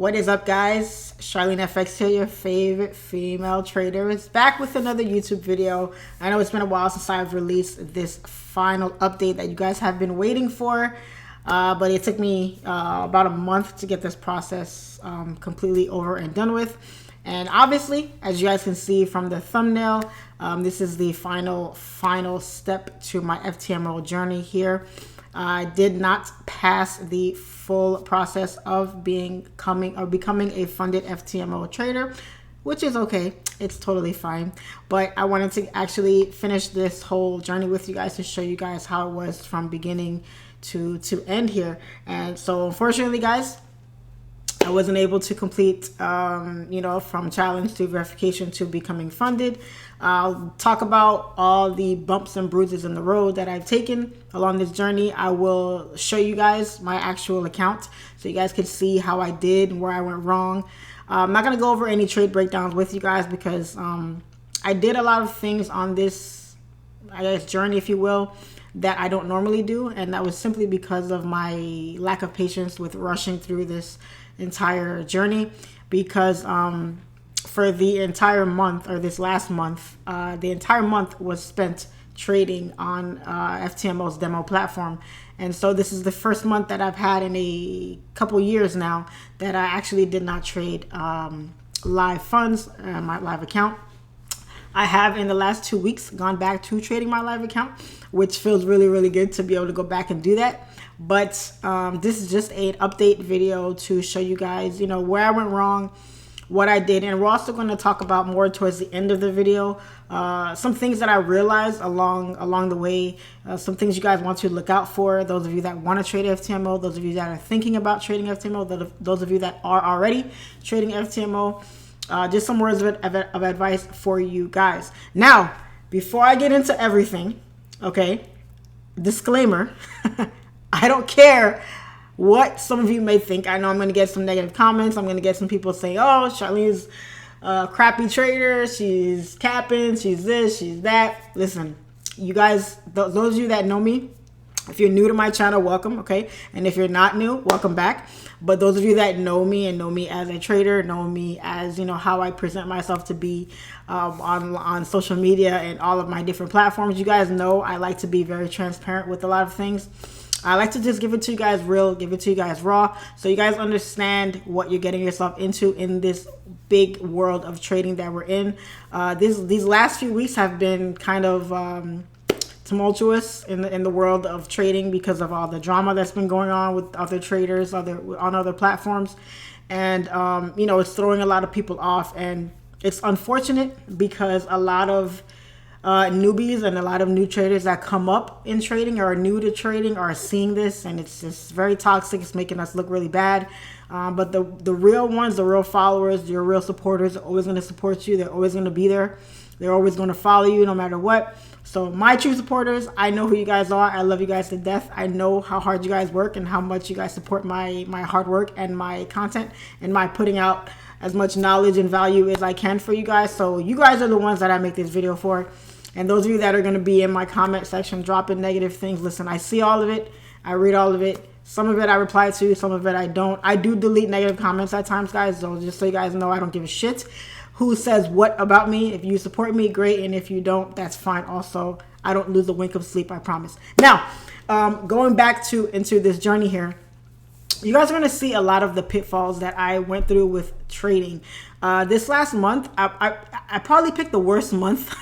What is up, guys? SIMPLEFX here, your favorite female trader, is back with another YouTube video. I know it's been a while since I've released this final update that you guys have been waiting for, but it took me about a month to get this process completely over and done with. And obviously, as you guys can see from the thumbnail, this is the final step to my Ftmo journey here. I did not pass the full process of becoming a funded Ftmo trader, which is okay. It's totally fine. But I wanted to actually finish this whole journey with you guys to show you guys how it was from beginning to end here. And so unfortunately, guys, I wasn't able to complete, from challenge to verification to becoming funded. I'll talk about all the bumps and bruises in the road that I've taken along this journey. I will show you guys my actual account so you guys can see how I did and where I went wrong. I'm not going to go over any trade breakdowns with you guys because I did a lot of things on this, I guess, journey, if you will, that I don't normally do. And that was simply because of my lack of patience with rushing through this entire journey, because for the entire month, or this last month, the entire month was spent trading on Ftmo's demo platform. And so this is the first month that I've had in a couple years now that I actually did not trade live funds, my live account. I have in the last 2 weeks gone back to trading my live account, which feels really, really good to be able to go back and do that. But this is just an update video to show you guys, where I went wrong, what I did. And we're also going to talk about more towards the end of the video, some things that I realized along the way, some things you guys want to look out for. Those of you that want to trade Ftmo, those of you that are thinking about trading Ftmo, those of you that are already trading Ftmo. Just some words of advice for you guys. Now, before I get into everything, okay, disclaimer, I don't care what some of you may think. I know I'm going to get some negative comments. I'm going to get some people saying, oh, Charlene's a crappy trader. She's capping. She's this. She's that. Listen, you guys, those of you that know me, if you're new to my channel, welcome, okay? And if you're not new, welcome back. But those of you that know me and know me as a trader, know me as, how I present myself to be on social media and all of my different platforms, you guys know I like to be very transparent with a lot of things. I like to just give it to you guys real, give it to you guys raw, so you guys understand what you're getting yourself into in this big world of trading that we're in. These last few weeks have been kind of tumultuous in the world of trading because of all the drama that's been going on with other traders on other platforms. And it's throwing a lot of people off, and it's unfortunate because a lot of newbies and a lot of new traders that come up in trading or are new to trading are seeing this, and it's just very toxic. It's making us look really bad. But the real ones, the real followers, your real supporters are always going to support you. They're always going to be there. They're always going to follow you no matter what. So my true supporters, I know who you guys are. I love you guys to death. I know how hard you guys work and how much you guys support my hard work and my content and my putting out as much knowledge and value as I can for you guys. So you guys are the ones that I make this video for. And those of you that are going to be in my comment section dropping negative things, listen, I see all of it. I read all of it. Some of it I reply to, some of it I don't. I do delete negative comments at times, guys. So just so you guys know, I don't give a shit who says what about me. If you support me, great. And if you don't, that's fine also. I don't lose a wink of sleep, I promise. Now, going back into this journey here, you guys are going to see a lot of the pitfalls that I went through with trading. This last month, I probably picked the worst month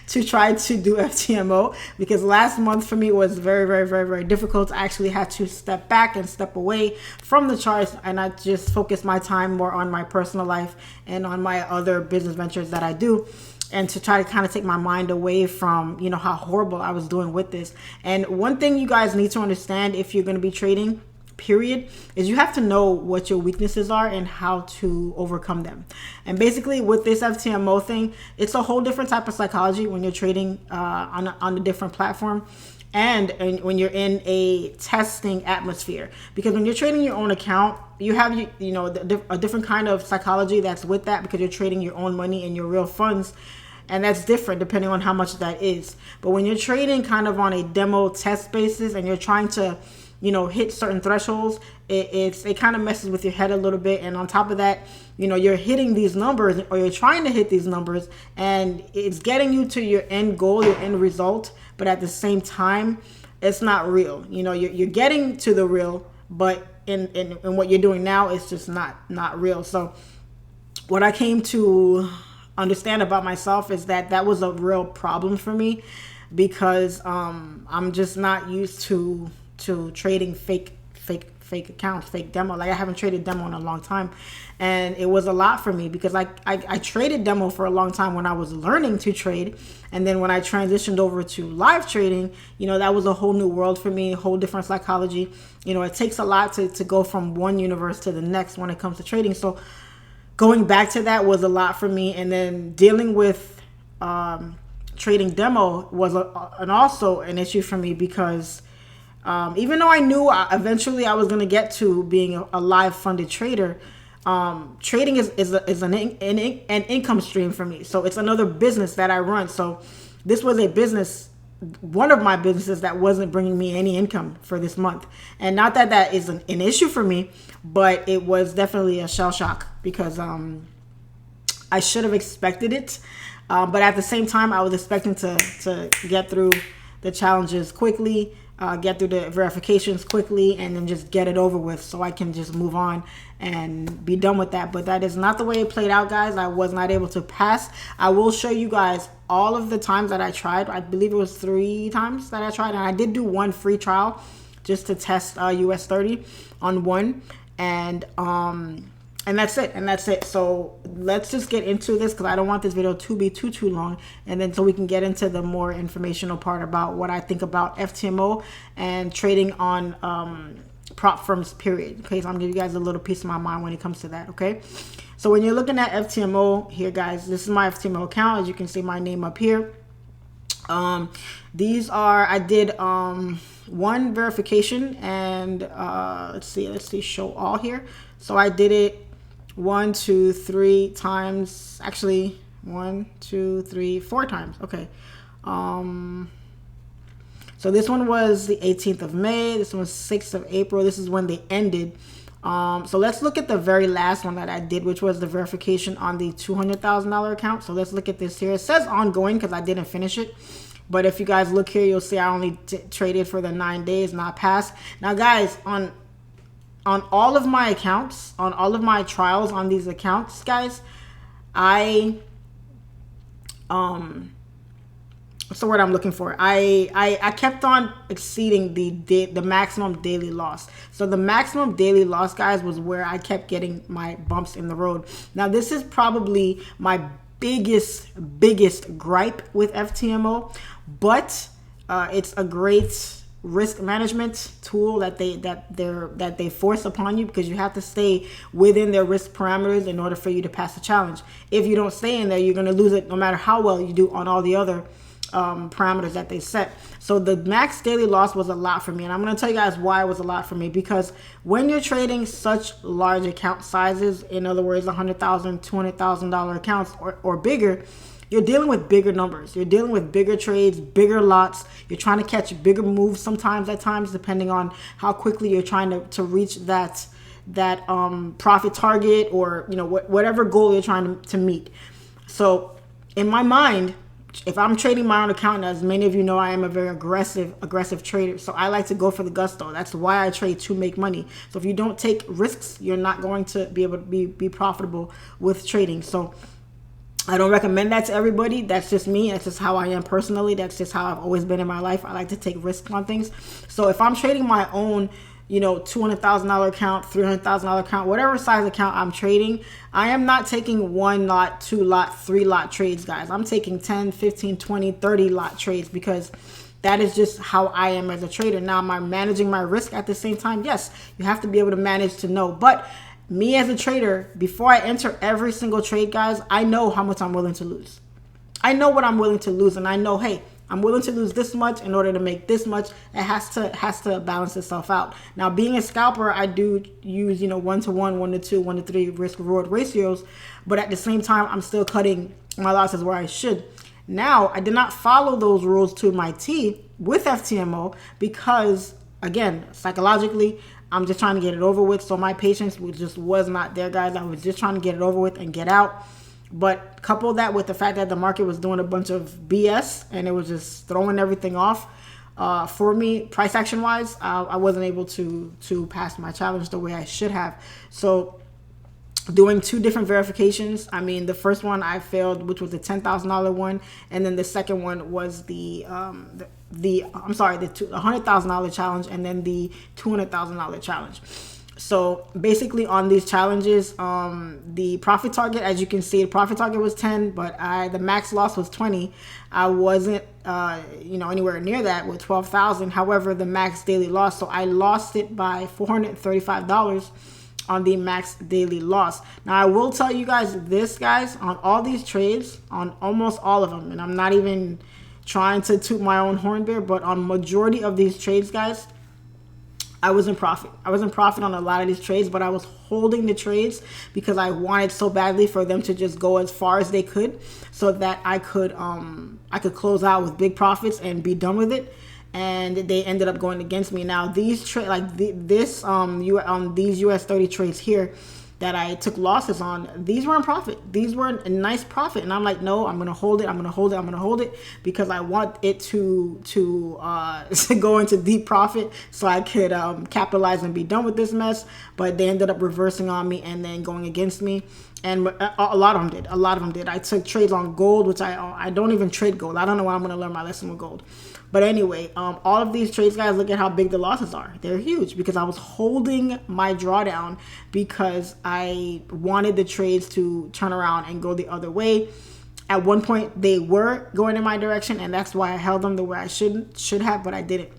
to try to do Ftmo, because last month for me was very, very, very, very difficult. I actually had to step back and step away from the charts, and I just focused my time more on my personal life and on my other business ventures that I do, and to try to kind of take my mind away from, how horrible I was doing with this. And one thing you guys need to understand if you're going to be trading, period, is you have to know what your weaknesses are and how to overcome them. And basically with this Ftmo thing, it's a whole different type of psychology when you're trading on a different platform, and when you're in a testing atmosphere. Because when you're trading your own account, you have a different kind of psychology that's with that, because you're trading your own money and your real funds. And that's different depending on how much that is. But when you're trading kind of on a demo test basis and you're trying to hit certain thresholds, it kind of messes with your head a little bit. And on top of that, you're hitting these numbers, or you're trying to hit these numbers, and it's getting you to your end goal, your end result, but at the same time, it's not real. You're getting to the real, but in what you're doing now, it's just not real. So what I came to understand about myself is that was a real problem for me, because I'm just not used to trading fake accounts, fake demo. Like, I haven't traded demo in a long time, and it was a lot for me, because I traded demo for a long time when I was learning to trade, and then when I transitioned over to live trading, that was a whole new world for me, a whole different psychology. It takes a lot to go from one universe to the next when it comes to trading. So going back to that was a lot for me, and then dealing with trading demo was also an issue for me, because even though I knew eventually I was going to get to being a live funded trader, trading is an income stream for me. So it's another business that I run. So this was a business, one of my businesses, that wasn't bringing me any income for this month. And not that is an issue for me, but it was definitely a shell shock, because I should have expected it. But at the same time, I was expecting to get through the challenges quickly, get through the verifications quickly, and then just get it over with, so I can just move on and be done with that. But that is not the way it played out, guys. I was not able to pass. I will show you guys all of the times that I tried. I believe it was 3 times that I tried, and I did do one free trial just to test US 30 on one, and that's it. So let's just get into this, because I don't want this video to be too long, and then so we can get into the more informational part about what I think about FTMO and trading on prop firms, period. Okay, so I'm gonna give you guys a little piece of my mind when it comes to that. Okay, so when you're looking at FTMO here, guys, this is my FTMO account. As you can see, my name up here. These are, I did one verification, and let's see, show all here. So I did it 1, 2, 3 times, actually 1, 2, 3, 4 times. Okay. So this one was the 18th of May. This one was 6th of April. This is when they ended. So let's look at the very last one that I did, which was the verification on the $200,000 account. So let's look at this here. It says ongoing because I didn't finish it. But if you guys look here, you'll see I only traded for the 9 days, not past. Now, guys, on all of my accounts, on all of my trials on these accounts, guys, what's the word I'm looking for? I kept on exceeding the maximum daily loss. So the maximum daily loss, guys, was where I kept getting my bumps in the road. Now, this is probably my biggest gripe with FTMO, but it's a great risk management tool that they force upon you, because you have to stay within their risk parameters in order for you to pass the challenge. If you don't stay in there, you're going to lose it no matter how well you do on all the other parameters that they set. So the max daily loss was a lot for me, and I'm going to tell you guys why it was a lot for me. Because when you're trading such large account sizes, in other words, $100,000, $200,000 accounts or bigger, you're dealing with bigger numbers. You're dealing with bigger trades, bigger lots. You're trying to catch bigger moves sometimes, at times, depending on how quickly you're trying to reach that profit target, or whatever goal you're trying to meet. So in my mind, if I'm trading my own account, as many of you know, I am a very aggressive trader. So I like to go for the gusto. That's why I trade, to make money. So if you don't take risks, you're not going to be able to be profitable with trading. So I don't recommend that to everybody. That's just me. That's just how I am personally. That's just how I've always been in my life. I like to take risks on things. So if I'm trading my own, $200,000 account, $300,000 account, whatever size account I'm trading, I am not taking 1 lot, 2 lot, 3 lot trades, guys. I'm taking 10, 15, 20, 30 lot trades, because that is just how I am as a trader. Now, am I managing my risk at the same time? Yes, you have to be able to manage to know. But me as a trader, before I enter every single trade, guys, I know how much I'm willing to lose. I know what I'm willing to lose, and I know, hey, I'm willing to lose this much in order to make this much. It has to balance itself out. Now, being a scalper, I do use 1-to-1, 1-to-2, 1-to-3 risk reward ratios, but at the same time, I'm still cutting my losses where I should. Now, I did not follow those rules to my T with FTMO, because again, psychologically, I'm just trying to get it over with. So my patience was not there, guys. I was just trying to get it over with and get out. But couple that with the fact that the market was doing a bunch of BS and it was just throwing everything off. For me, price action wise, I wasn't able to pass my challenge the way I should have. So doing two different verifications. I mean, the first one I failed, which was the $10,000 one, and then the second one was the $100,000 challenge, and then the $200,000 challenge. So basically on these challenges, the profit target, as you can see, the profit target was 10, but the max loss was 20. I wasn't, anywhere near that with 12,000. However, the max daily loss, so I lost it by $435 on the max daily loss. Now, I will tell you guys this, guys, on all these trades, on almost all of them, and I'm not even trying to toot my own horn there, but on majority of these trades, guys, I was in profit. I was in profit on a lot of these trades, but I was holding the trades because I wanted so badly for them to just go as far as they could so that I could close out with big profits and be done with it. And they ended up going against me. Now these these US 30 trades here that I took losses on, these were in profit. These were a nice profit, and I'm like, no, I'm gonna hold it. I'm gonna hold it. I'm gonna hold it because I want it to go into deep profit so I could capitalize and be done with this mess. But they ended up reversing on me and then going against me. And a lot of them did. A lot of them did. I took trades on gold, which I don't even trade gold. I don't know when I'm gonna learn my lesson with gold. But anyway, all of these trades, guys, look at how big the losses are. They're huge because I was holding my drawdown because I wanted the trades to turn around and go the other way. At one point, they were going in my direction, and that's why I held them the way I should have, but I didn't.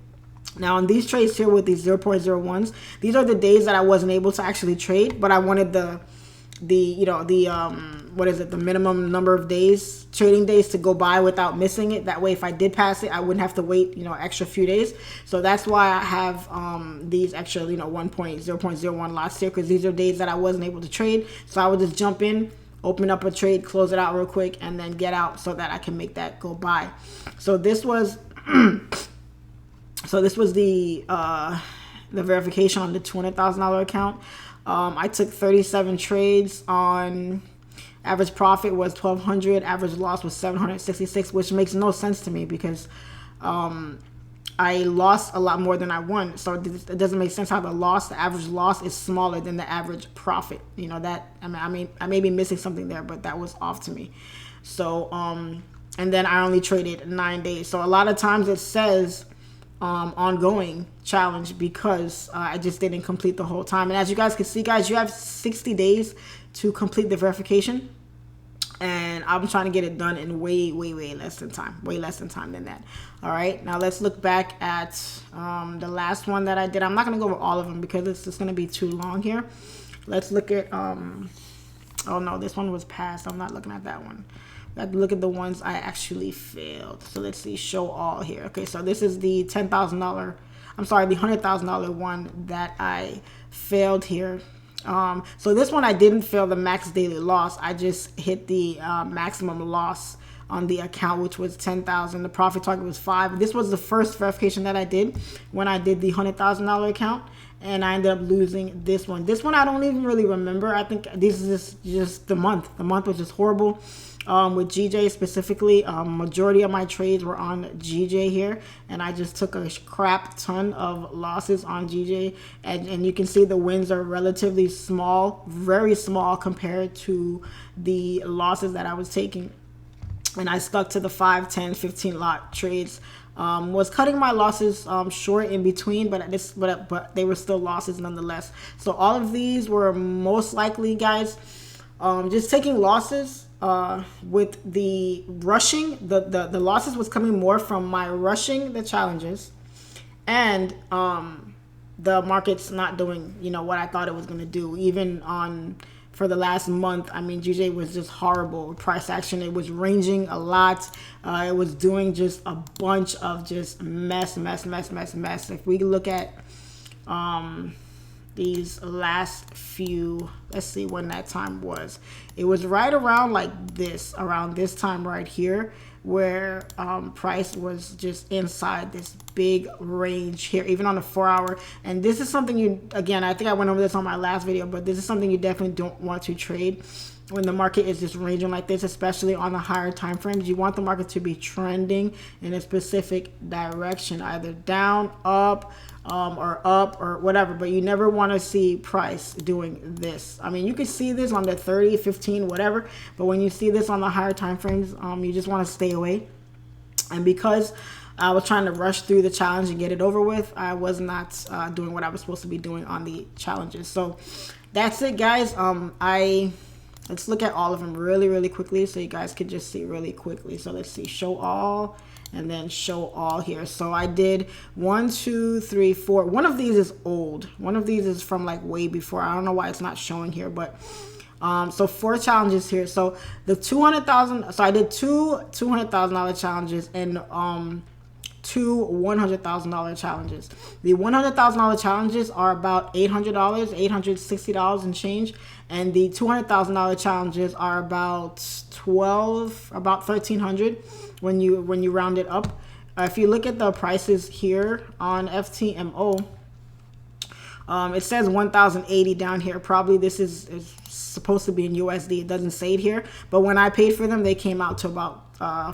Now, on these trades here with these 0.01s, these are the days that I wasn't able to actually trade, but I wanted the minimum number of days, trading days, to go by without missing it. That way, if I did pass it, I wouldn't have to wait, extra few days. So that's why I have these extra, 0.01 lots here, because these are days that I wasn't able to trade. So I would just jump in, open up a trade, close it out real quick, and then get out so that I can make that go by. So this was the verification on the $200,000 account. I took 37 trades. On average profit was 1,200. Average loss was 766, which makes no sense to me because I lost a lot more than I won. So it doesn't make sense how the average loss is smaller than the average profit. I may be missing something there, but that was off to me. So and then I only traded 9 days. So a lot of times it says ongoing challenge because I just didn't complete the whole time. And as you guys can see, guys, you have 60 days to complete the verification, and I'm trying to get it done in way less than time than that. All right, now let's look back at the last one that I did. I'm not going to go over all of them because it's just going to be too long here. Let's look at oh no, this one was passed. I'm not looking at that one. I have to look at the ones I actually failed. So let's see, show all here. Okay, so this is the $10,000. I'm sorry, the $100,000 one that I failed here. So this one I didn't fail the max daily loss. I just hit the maximum loss on the account, which was 10,000. The profit target was 5. This was the first verification that I did when I did the $100,000 account, and I ended up losing this one. This one I don't even really remember. I think this is just the month. The month was just horrible. With GJ specifically, majority of my trades were on GJ here, and I just took a crap ton of losses on GJ, and you can see the wins are relatively small, very small compared to the losses that I was taking. And I stuck to the 5, 10, 15 lot trades. Was cutting my losses short in between, but they were still losses nonetheless. So all of these were most likely, guys, just taking losses. With the rushing, the losses was coming more from my rushing the challenges, and the market's not doing what I thought it was going to do. Even for the last month, I mean, GJ was just horrible. Price action, it was ranging a lot. It was doing just a bunch of just mess. If we look at these last few, let's see when that time was. It was right around like this, around this time right here, where price was just inside this big range here, even on the 4-hour. And this is something you, again, I think I went over this on my last video, but this is something you definitely don't want to trade when the market is just ranging like this, especially on the higher time frames. You want the market to be trending in a specific direction, either down, up, or whatever, but you never want to see price doing this. I mean, you can see this on the 30, 15, whatever, but when you see this on the higher time frames, you just want to stay away. And because I was trying to rush through the challenge and get it over with, I was not doing what I was supposed to be doing on the challenges. So that's it, guys. Let's look at all of them really quickly so you guys can just see really quickly. So let's see, show all, and then show all here. So I did 1, 2, 3, 4. One of these is old. One of these is from like way before. I don't know why it's not showing here, but so 4 challenges here. So the 200,000. So I did 2 $200,000 challenges and 2 $100,000 challenges. The $100,000 challenges are about $800, $860 and change, and the $200,000 challenges are about $1,300 when you round it up. If you look at the prices here on Ftmo, it says 1,080 down here. Probably this is supposed to be in USD. It doesn't say it here, but when I paid for them, they came out to about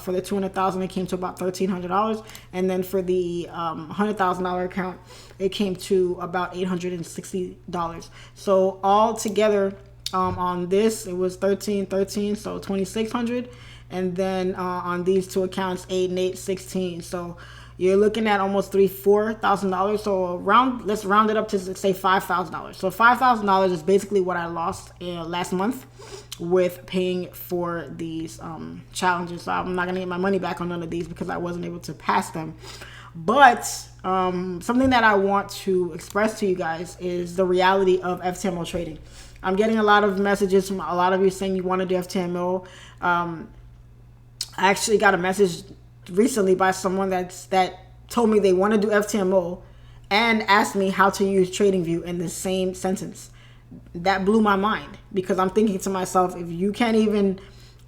for the 200,000, it came to about $1,300, and then for the $100,000 account, it came to about $860. So all together on this, it was 13, so 2,600, and then on these 2 accounts, 8 and 8, 16. So you're looking at almost $4,000. So let's round it up to say $5,000. So $5,000 is basically what I lost last month with paying for these challenges. So I'm not gonna get my money back on none of these because I wasn't able to pass them. But something that I want to express to you guys is the reality of Ftmo trading. I'm getting a lot of messages from a lot of you saying you want to do Ftmo. I actually got a message recently by someone that told me they want to do Ftmo and asked me how to use TradingView in the same sentence. That blew my mind, because I'm thinking to myself, if you can't even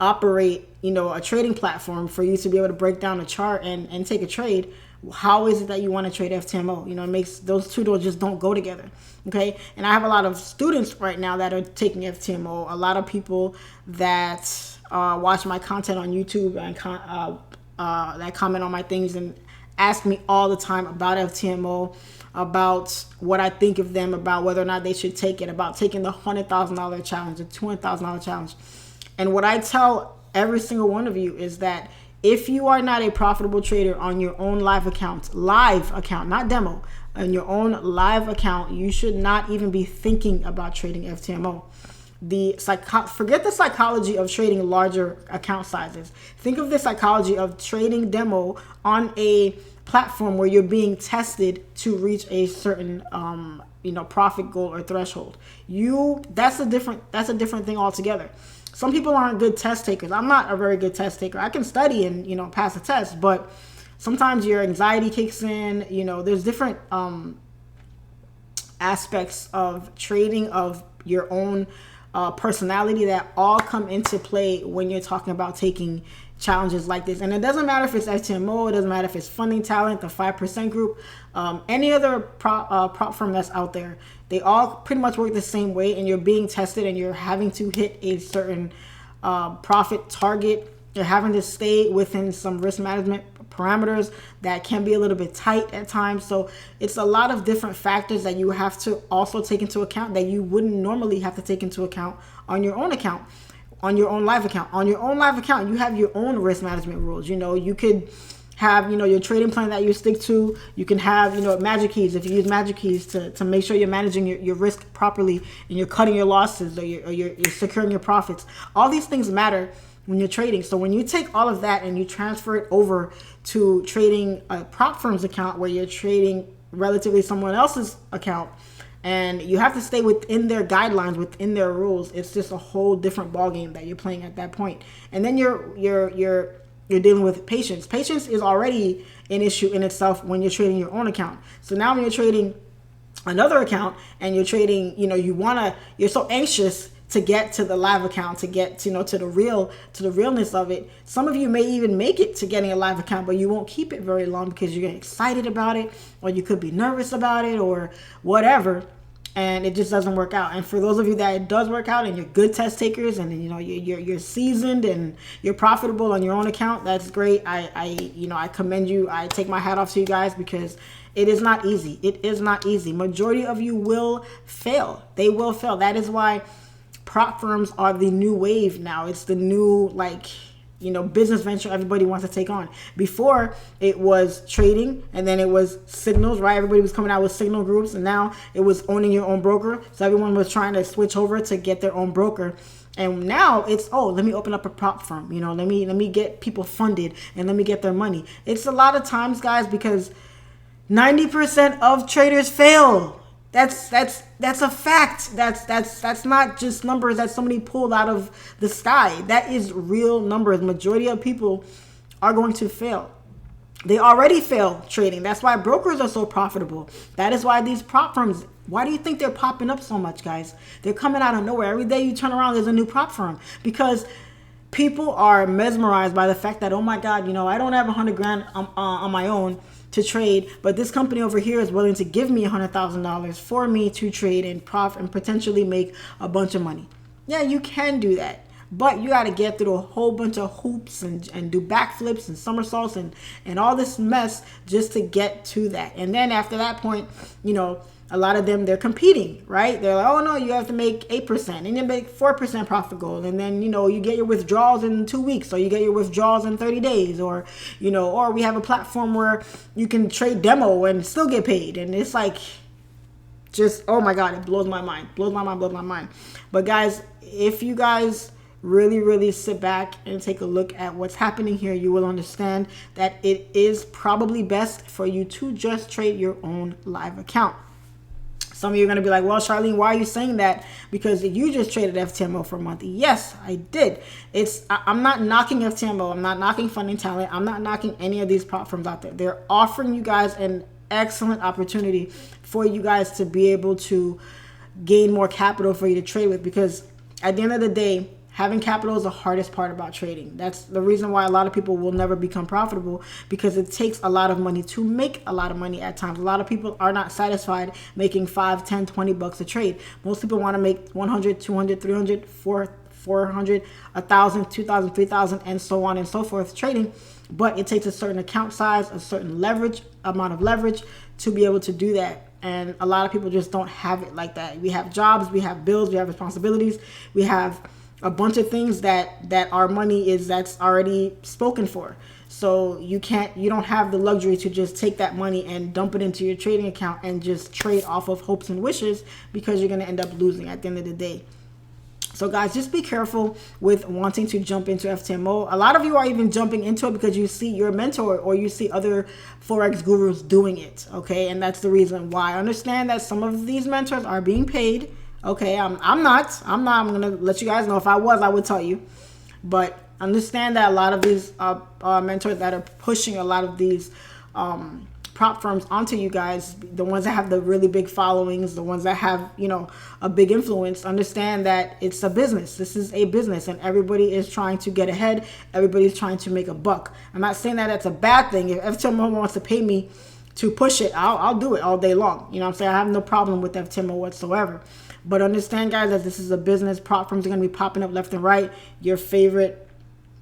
operate, a trading platform for you to be able to break down a chart and take a trade, how is it that you want to trade Ftmo? It makes those two just don't go together. Okay. And I have a lot of students right now that are taking Ftmo, a lot of people that watch my content on YouTube and that comment on my things and ask me all the time about Ftmo, about what I think of them, about whether or not they should take it, about taking the $100,000 challenge, the $200,000 challenge. And what I tell every single one of you is that if you are not a profitable trader on your own live account, not demo, on your own live account, you should not even be thinking about trading Ftmo. Forget the psychology of trading larger account sizes. Think of the psychology of trading demo on a platform where you're being tested to reach a certain profit goal or threshold. That's a different thing altogether. Some people aren't good test takers. I'm not a very good test taker. I can study and pass a test, but sometimes your anxiety kicks in. There's different aspects of trading, of your own personality, that all come into play when you're talking about taking challenges like this. And it doesn't matter if it's Ftmo, it doesn't matter if it's Funding Talent, the 5% group, any other prop firm that's out there. They all pretty much work the same way, and you're being tested and you're having to hit a certain profit target. You're having to stay within some risk management parameters that can be a little bit tight at times. So it's a lot of different factors that you have to also take into account that you wouldn't normally have to take into account on your own account, on your own live account. On your own live account, you have your own risk management rules. You could have your trading plan that you stick to. You can have magic keys, if you use magic keys to make sure you're managing your risk properly and you're cutting your losses, or you're securing your profits. All these things matter when you're trading. So when you take all of that and you transfer it over to trading a prop firm's account, where you're trading relatively someone else's account, and you have to stay within their guidelines, within their rules, it's just a whole different ballgame that you're playing at that point. And then you're dealing with patience. Patience is already an issue in itself when you're trading your own account. So now when you're trading another account and you're trading, you're so anxious to get to the live account, to get to, to the realness of it. Some of you may even make it to getting a live account, but you won't keep it very long because you're excited about it, or you could be nervous about it, or whatever, and it just doesn't work out. And for those of you that it does work out and you're good test takers, and you're seasoned and you're profitable on your own account, that's great. I commend you. I take my hat off to you guys, because it is not easy. It is not easy. Majority of you will fail. They will fail. That is why prop firms are the new wave now. It's the new, business venture everybody wants to take on. Before, it was trading, and then it was signals, right? Everybody was coming out with signal groups, and now it was owning your own broker. So everyone was trying to switch over to get their own broker. And now it's, let me open up a prop firm. Let me get people funded, and let me get their money. It's a lot of times, guys, because 90% of traders fail. That's a fact. That's not just numbers that somebody pulled out of the sky. That is real numbers. Majority of people are going to fail. They already fail trading. That's why brokers are so profitable. That is why these prop firms, why do you think they're popping up so much, guys? They're coming out of nowhere. Every day you turn around, there's a new prop firm, because people are mesmerized by the fact that, oh my God, I don't have 100 grand on my own to trade, but this company over here is willing to give me $100,000 for me to trade and profit and potentially make a bunch of money. Yeah, you can do that, but you got to get through a whole bunch of hoops and do backflips and somersaults and all this mess just to get to that. And then after that point, a lot of them, they're competing, right? They're like, oh no, you have to make 8% and you make 4% profit goal. And then, you get your withdrawals in 2 weeks, or you get your withdrawals in 30 days, or we have a platform where you can trade demo and still get paid. And it's like, just, oh my God, it blows my mind. But guys, if you guys really, really sit back and take a look at what's happening here, you will understand that it is probably best for you to just trade your own live account. Some of you are going to be like, well, Charlene, why are you saying that? Because you just traded Ftmo for a month. Yes, I did. I'm not knocking Ftmo. I'm not knocking Funding Talent. I'm not knocking any of these prop firms out there. They're offering you guys an excellent opportunity for you guys to be able to gain more capital for you to trade with, because at the end of the day, having capital is the hardest part about trading. That's the reason why a lot of people will never become profitable, because it takes a lot of money to make a lot of money at times. A lot of people are not satisfied making 5, 10, 20 bucks a trade. Most people want to make 100, 200, 300, 400, 1,000, 2,000, 3,000, and so on and so forth trading. But it takes a certain account size, a certain amount of leverage to be able to do that. And a lot of people just don't have it like that. We have jobs, we have bills, we have responsibilities, we have a bunch of things that our money that's already spoken for. So you don't have the luxury to just take that money and dump it into your trading account and just trade off of hopes and wishes, because you're going to end up losing at the end of the day. So guys, just be careful with wanting to jump into Ftmo. A lot of you are even jumping into it because you see your mentor or you see other Forex gurus doing it. Okay. And that's the reason why. I understand that some of these mentors are being paid. Okay, I'm not. I'm going to let you guys know. If I was, I would tell you. But understand that a lot of these mentors that are pushing a lot of these prop firms onto you guys, the ones that have the really big followings, the ones that have, a big influence, understand that it's a business. This is a business, and everybody is trying to get ahead. Everybody's trying to make a buck. I'm not saying that that's a bad thing. If someone wants to pay me to push it, I'll do it all day long. You know what I'm saying? I have no problem with Ftmo whatsoever. But understand, guys, that this is a business. Prop firms are going to be popping up left and right. Your favorite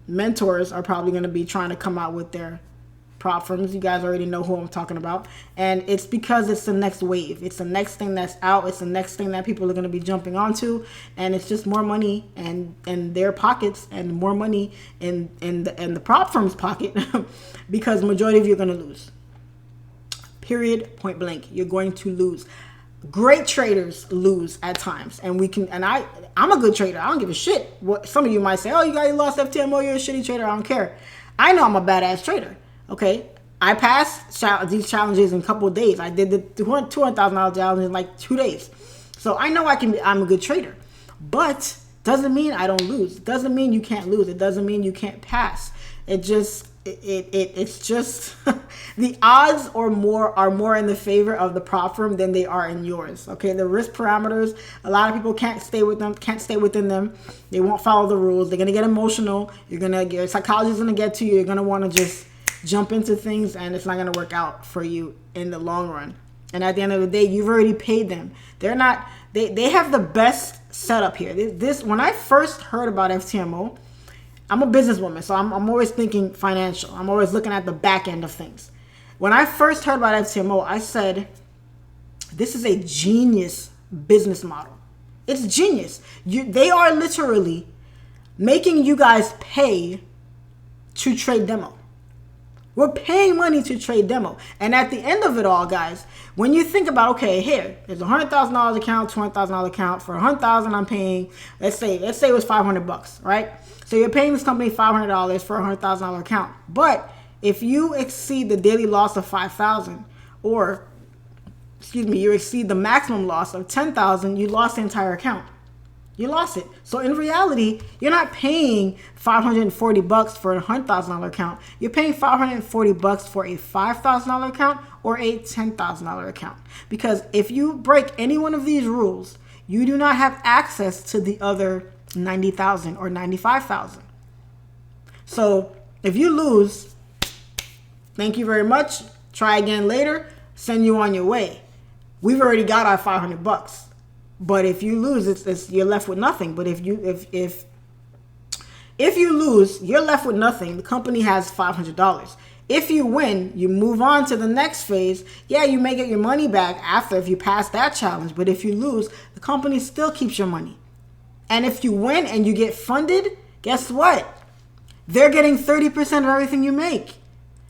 mentors are probably going to be trying to come out with their prop firms. You guys already know who I'm talking about. And it's because it's the next wave. It's the next thing that's out. It's the next thing that people are going to be jumping onto. And it's just more money in their pockets and more money in the prop firm's pocket because the majority of you are going to lose. Period. Point blank. You're going to lose. Great traders lose at times, and I'm a good trader. I don't give a shit what some of you might say. Oh, you lost Ftmo, you're a shitty trader. I don't care. I know I'm a badass trader. Okay, I passed these challenges in a couple of days. I did the $200,000 challenge in like 2 days, so I know I'm a good trader. But doesn't mean I don't lose. It doesn't mean you can't lose. It doesn't mean you can't pass. It just it's just the odds are more in the favor of the prop firm than they are in yours. Okay, the risk parameters, a lot of people can't stay within them. They won't follow the rules. They're gonna get emotional. Your psychology is gonna get to you. You're gonna want to just jump into things, and it's not gonna work out for you in the long run. And at the end of the day, you've already paid them. They have the best setup here. When I first heard about FTMO, I'm a businesswoman, so I'm always thinking financial. I'm always looking at the back end of things. When I first heard about FTMO, I said, this is a genius business model. It's genius. They are literally making you guys pay to trade demo. We're paying money to trade demo. And at the end of it all, guys, when you think about, okay, here, there's a $100,000 account, $20,000 account. For $100,000, I'm paying, let's say it was $500, right? So you're paying this company $500 for a $100,000 account. But if you exceed the daily loss of $5,000, or, you exceed the maximum loss of $10,000, you lost the entire account. You lost it. So in reality, you're not paying $540 for a $100,000 account. You're paying $540 for a $5,000 account or a $10,000 account. Because if you break any one of these rules, you do not have access to the other 90,000 or 95,000. So if you lose, thank you very much. Try again later. Send you on your way. We've already got our $500. But if you lose, you're left with nothing. But if you lose, you're left with nothing. The company has $500. If you win, you move on to the next phase. Yeah, you may get your money back after if you pass that challenge. But if you lose, the company still keeps your money. And if you win and you get funded, guess what? They're getting 30% of everything you make.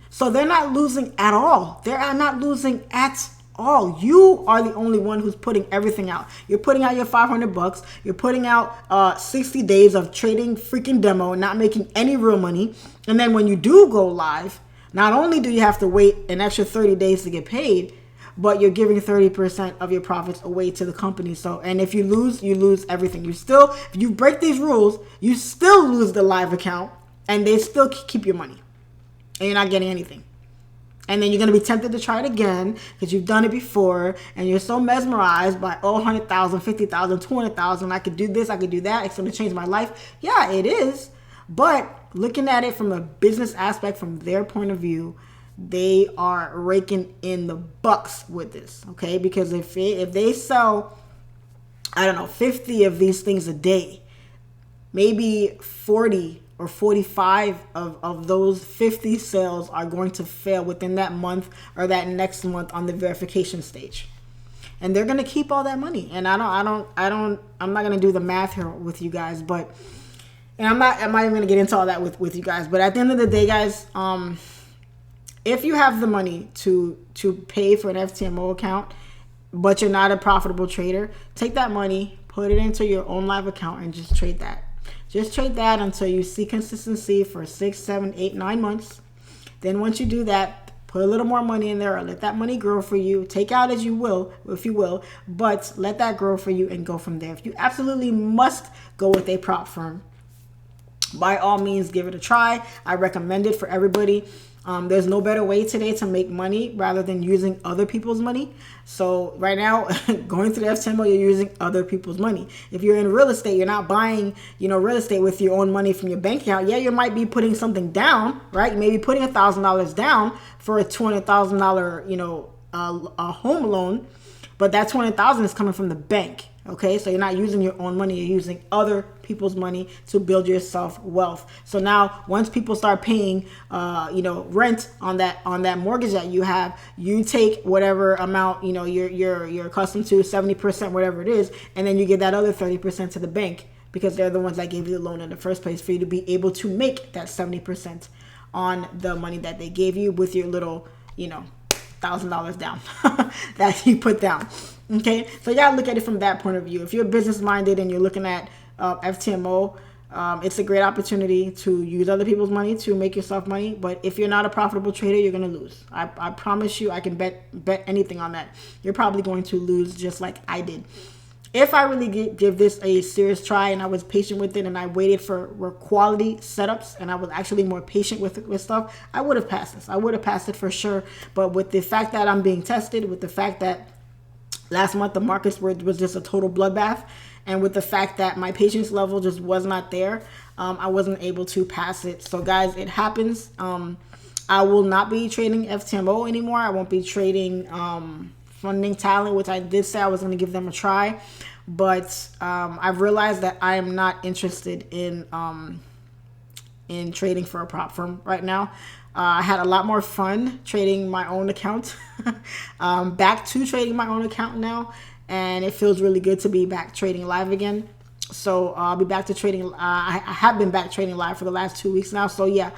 So they're not losing at all. They're not losing at all. You are the only one who's putting everything out. You're putting out your $500. You're putting out 60 days of trading freaking demo, not making any real money. And then when you do go live, not only do you have to wait an extra 30 days to get paid, but you're giving 30% of your profits away to the company. So, and if you lose everything. If you break these rules, you still lose the live account, and they still keep your money, and you're not getting anything. And then you're going to be tempted to try it again because you've done it before and you're so mesmerized by, 100,000, 50,000, 200,000. I could do this, I could do that. It's going to change my life. Yeah, it is. But looking at it from a business aspect, from their point of view, they are raking in the bucks with this. Okay, because if they sell, 50 of these things a day, maybe 40 or 45 of those 50 sales are going to fail within that month or that next month on the verification stage. And they're going to keep all that money. And I'm not going to do the math here with you guys, but, and I'm not even going to get into all that with you guys. But at the end of the day, guys, if you have the money to pay for an FTMO account, but you're not a profitable trader, take that money, put it into your own live account and just trade that. Just trade that until you see consistency for 6, 7, 8, 9 months. Then once you do that, put a little more money in there or let that money grow for you. Take out as you will, if you will, but let that grow for you and go from there. If you absolutely must go with a prop firm, by all means, give it a try. I recommend it for everybody. There's no better way today to make money rather than using other people's money. So right now, going through the Ftmo, you're using other people's money. If you're in real estate, you're not buying, real estate with your own money from your bank account. Yeah, you might be putting something down, right? You may be putting $1,000 down for a $200,000, a home loan, but that $200,000 is coming from the bank. Okay, so you're not using your own money, you're using other people's money to build yourself wealth. So now once people start paying rent on that mortgage that you have, you take whatever amount you're accustomed to, 70%, whatever it is, and then you give that other 30% to the bank because they're the ones that gave you the loan in the first place for you to be able to make that 70% on the money that they gave you with your little $1,000 down that you put down. Okay, so you gotta look at it from that point of view. If you're business minded and you're looking at FTMO, it's a great opportunity to use other people's money to make yourself money. But if you're not a profitable trader, you're gonna lose. I promise you, I can bet anything on that. You're probably going to lose just like I did. if I really give this a serious try and I was patient with it and I waited for quality setups and I was actually more patient with stuff, I would have passed this. I would have passed it for sure. But with the fact that I'm being tested, with the fact that last month the markets was just a total bloodbath, and with the fact that my patience level just was not there, I wasn't able to pass it. So guys, it happens. I will not be trading Ftmo anymore. I won't be trading funding talent, which I did say I was going to give them a try, but I've realized that I am not interested in trading for a prop firm right now. I had a lot more fun trading my own account. Back to trading my own account now, and it feels really good to be back trading live again. So I'll be back to trading. I have been back trading live for the last 2 weeks now. So yeah.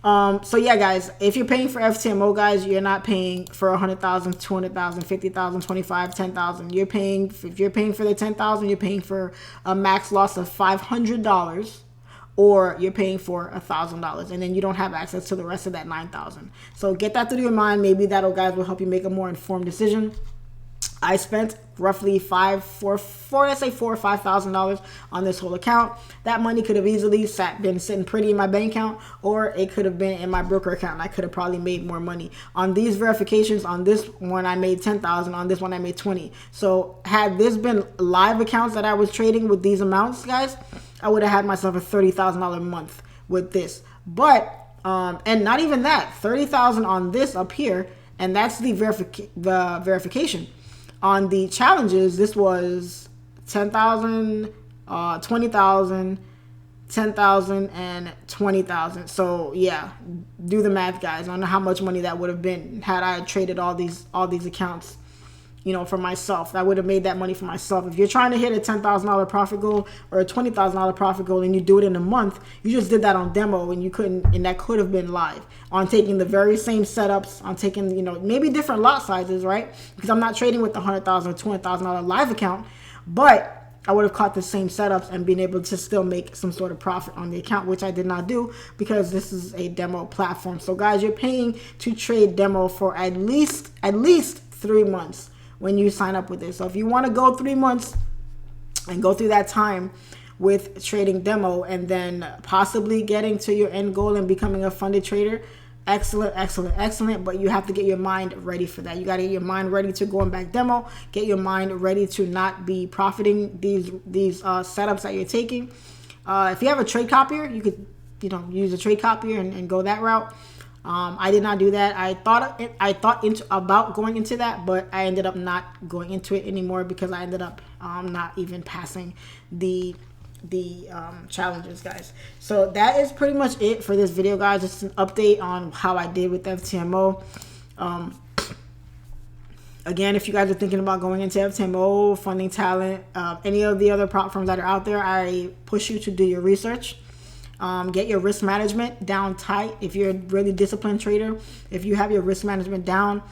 Guys, if you're paying for Ftmo, guys, you're not paying for 100,000, 200,000, 50,000, 25, 10,000. You're paying, if you're paying for the 10,000, you're paying for a max loss of $500, or you're paying for $1,000, and then you don't have access to the rest of that 9,000. So get that through your mind. Maybe that'll, guys, will help you make a more informed decision. I spent roughly let's say $4,000 or $5,000 on this whole account. That money could have easily been sitting pretty in my bank account, or it could have been in my broker account, and I could have probably made more money. On these verifications, on this one I made 10,000, on this one I made 20. So had this been live accounts that I was trading with these amounts, guys, I would have had myself a $30,000 month with this. But and not even that, 30,000 on this up here, and that's the verification. On the challenges, this was 10,000, 20,000, 10,000, and 20,000. So yeah, do the math, guys. I don't know how much money that would have been had I traded all these accounts, for myself. That would have made that money for myself. If you're trying to hit a $10,000 profit goal or a $20,000 profit goal and you do it in a month, you just did that on demo, and you couldn't, and that could have been live on taking the very same setups, on taking, maybe different lot sizes, right? Because I'm not trading with the $100,000 or $200,000 live account, but I would have caught the same setups and been able to still make some sort of profit on the account, which I did not do because this is a demo platform. So guys, you're paying to trade demo for at least 3 months when you sign up with this. So if you want to go 3 months and go through that time with trading demo and then possibly getting to your end goal and becoming a funded trader, excellent, excellent, excellent. But you have to get your mind ready for that. You got to get your mind ready to going back demo, get your mind ready to not be profiting these setups that you're taking. If you have a trade copier, you could use a trade copier and go that route. I did not do that. I thought about going into that, but I ended up not going into it anymore because I ended up not even passing the challenges, guys. So that is pretty much it for this video, guys. Just an update on how I did with Ftmo. Again, if you guys are thinking about going into Ftmo, funding talent, any of the other prop firms that are out there, I push you to do your research. Get your risk management down tight. If you're a really disciplined trader, if you have your risk management down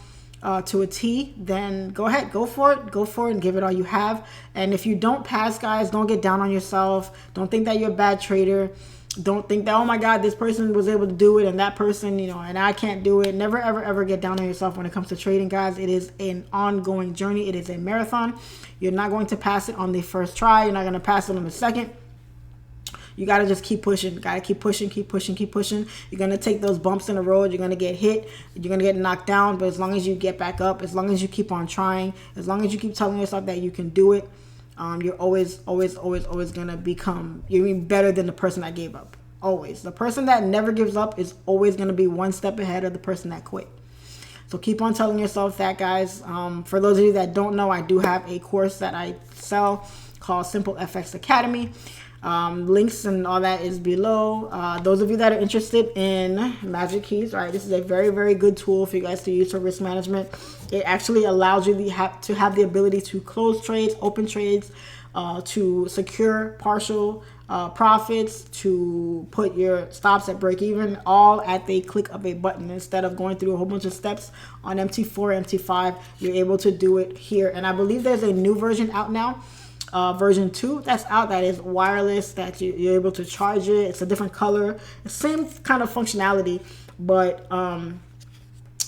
to a T, then go ahead, go for it and give it all you have. And if you don't pass, guys, don't get down on yourself. Don't think that you're a bad trader. Don't think that, oh my God, this person was able to do it and that person, and I can't do it. Never, ever, ever get down on yourself when it comes to trading, guys. It is an ongoing journey. It is a marathon. You're not going to pass it on the first try. You're not going to pass it on the second. You got to just keep pushing. Got to keep pushing, keep pushing, keep pushing. You're going to take those bumps in the road. You're going to get hit. You're going to get knocked down. But as long as you get back up, as long as you keep on trying, as long as you keep telling yourself that you can do it, you're always going to become, you're better than the person that gave up. Always. The person that never gives up is always going to be one step ahead of the person that quit. So keep on telling yourself that, guys. For those of you that don't know, I do have a course that I sell called SIMPLEFX Academy. Links and all that is below. Those of you that are interested in magic keys, right? This is a very, very good tool for you guys to use for risk management. It actually allows you to have the ability to close trades, open trades, to secure partial profits, to put your stops at break even, all at the click of a button. Instead of going through a whole bunch of steps on MT4, MT5, you're able to do it here. And I believe there's a new version out now. Version 2 that's out that is wireless, that you're able to charge it. It's a different color, the same kind of functionality, but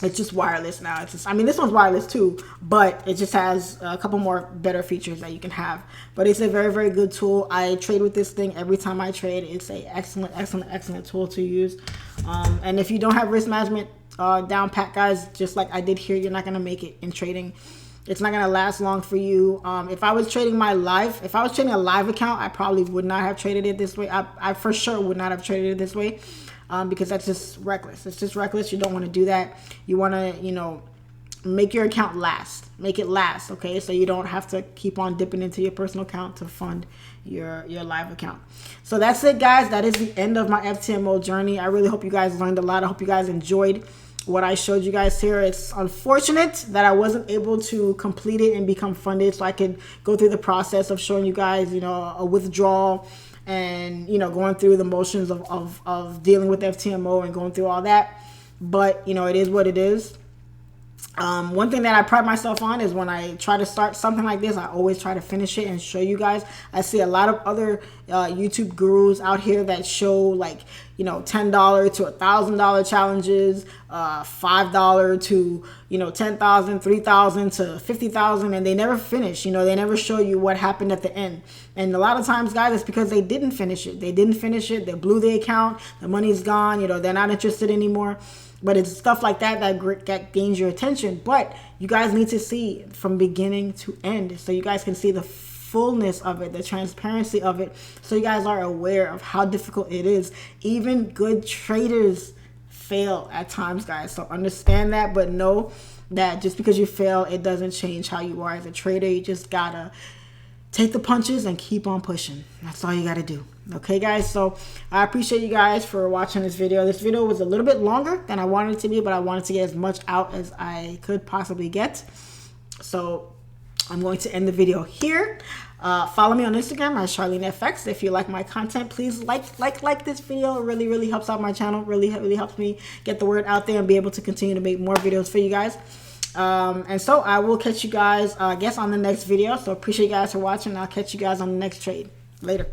It's just wireless now. It's just, I mean, this one's wireless too, but it just has a couple more better features that you can have. But it's a very, very good tool. I trade with this thing every time I trade. It's a excellent tool to use. And if you don't have risk management down pat, guys, just like I did here, you're not gonna make it in trading. It's not gonna last long for you. If I was trading a live account, I probably would not have traded it this way. I for sure would not have traded it this way. Because that's just reckless. It's just reckless. You don't want to do that. You want to, you know, make your account last. Make it last, okay? So you don't have to keep on dipping into your personal account to fund your live account. So that's it, guys. That is the end of my FTMO journey. I really hope you guys learned a lot. I hope you guys enjoyed what I showed you guys here. It's unfortunate that I wasn't able to complete it and become funded so I could go through the process of showing you guys, you know, a withdrawal and, you know, going through the motions of dealing with FTMO and going through all that. But, you know, it is what it is. One thing that I pride myself on is when I try to start something like this, I always try to finish it and show you guys. I see a lot of other YouTube gurus out here that show, like, you know, $10 to $1,000 challenges, $5 to, you know, 10,000, 3,000 to 50,000, and they never finish. You know, they never show you what happened at the end. And a lot of times, guys, it's because they didn't finish it. They didn't finish it. They blew the account. The money's gone. You know, they're not interested anymore. But it's stuff like that that gains your attention. But you guys need to see from beginning to end, so you guys can see the fullness of it, the transparency of it, so you guys are aware of how difficult it is. Even good traders fail at times, guys. So understand that, but know that just because you fail, it doesn't change how you are as a trader. You just gotta take the punches and keep on pushing. That's all you gotta do. Okay, guys, so I appreciate you guys for watching this video. This video was a little bit longer than I wanted it to be, but I wanted to get as much out as I could possibly get. So I'm going to end the video here. Follow me on Instagram at SIMPLEFX. If you like my content, please like this video. It really helps out my channel. Really helps me get the word out there and be able to continue to make more videos for you guys. And so I will catch you guys, I guess, on the next video. So appreciate you guys for watching. I'll catch you guys on the next trade. Later.